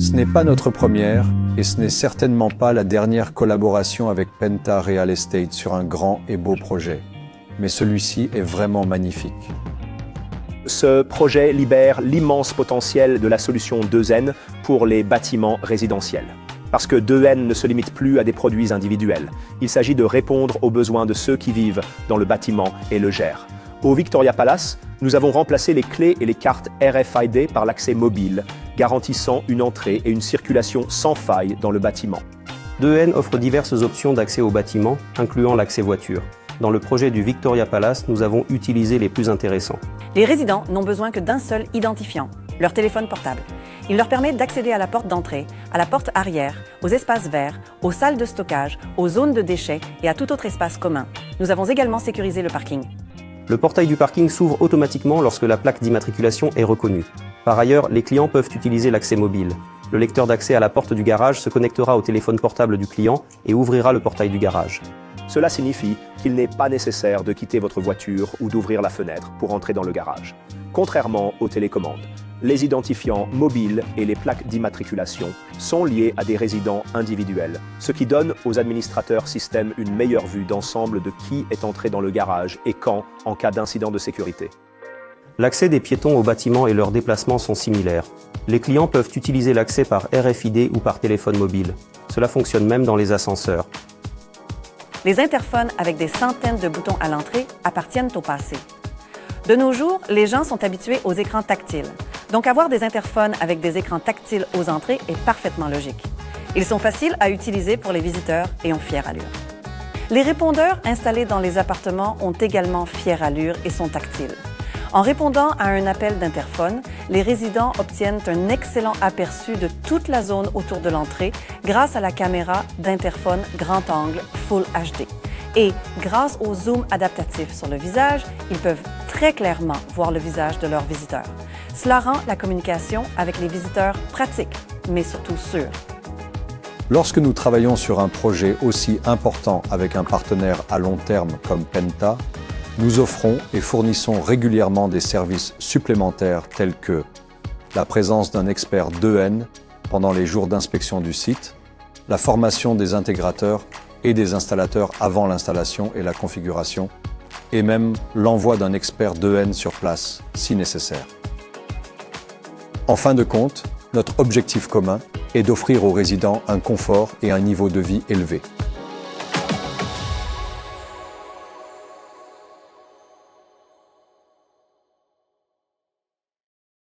Ce n'est pas notre première et ce n'est certainement pas la dernière collaboration avec Penta Real Estate sur un grand et beau projet. Mais celui-ci est vraiment magnifique. Ce projet libère l'immense potentiel de la solution 2N pour les bâtiments résidentiels. Parce que 2N ne se limite plus à des produits individuels. Il s'agit de répondre aux besoins de ceux qui vivent dans le bâtiment et le gèrent. Au Victoria Palace, nous avons remplacé les clés et les cartes RFID par l'accès mobile, garantissant une entrée et une circulation sans faille dans le bâtiment. 2N offre diverses options d'accès au bâtiment, incluant l'accès voiture. Dans le projet du Victoria Palace, nous avons utilisé les plus intéressants. Les résidents n'ont besoin que d'un seul identifiant, leur téléphone portable. Il leur permet d'accéder à la porte d'entrée, à la porte arrière, aux espaces verts, aux salles de stockage, aux zones de déchets et à tout autre espace commun. Nous avons également sécurisé le parking. Le portail du parking s'ouvre automatiquement lorsque la plaque d'immatriculation est reconnue. Par ailleurs, les clients peuvent utiliser l'accès mobile. Le lecteur d'accès à la porte du garage se connectera au téléphone portable du client et ouvrira le portail du garage. Cela signifie qu'il n'est pas nécessaire de quitter votre voiture ou d'ouvrir la fenêtre pour entrer dans le garage. Contrairement aux télécommandes, les identifiants mobiles et les plaques d'immatriculation sont liés à des résidents individuels, ce qui donne aux administrateurs système une meilleure vue d'ensemble de qui est entré dans le garage et quand en cas d'incident de sécurité. L'accès des piétons au bâtiment et leurs déplacements sont similaires. Les clients peuvent utiliser l'accès par RFID ou par téléphone mobile. Cela fonctionne même dans les ascenseurs. Les interphones avec des centaines de boutons à l'entrée appartiennent au passé. De nos jours, les gens sont habitués aux écrans tactiles. Donc avoir des interphones avec des écrans tactiles aux entrées est parfaitement logique. Ils sont faciles à utiliser pour les visiteurs et ont fière allure. Les répondeurs installés dans les appartements ont également fière allure et sont tactiles. En répondant à un appel d'interphone, les résidents obtiennent un excellent aperçu de toute la zone autour de l'entrée grâce à la caméra d'interphone grand angle Full HD. Et grâce au zoom adaptatif sur le visage, ils peuvent très clairement voir le visage de leurs visiteurs. Cela rend la communication avec les visiteurs pratique, mais surtout sûre. Lorsque nous travaillons sur un projet aussi important avec un partenaire à long terme comme Penta, nous offrons et fournissons régulièrement des services supplémentaires tels que la présence d'un expert 2N pendant les jours d'inspection du site, la formation des intégrateurs et des installateurs avant l'installation et la configuration, et même l'envoi d'un expert 2N sur place, si nécessaire. En fin de compte, notre objectif commun est d'offrir aux résidents un confort et un niveau de vie élevé.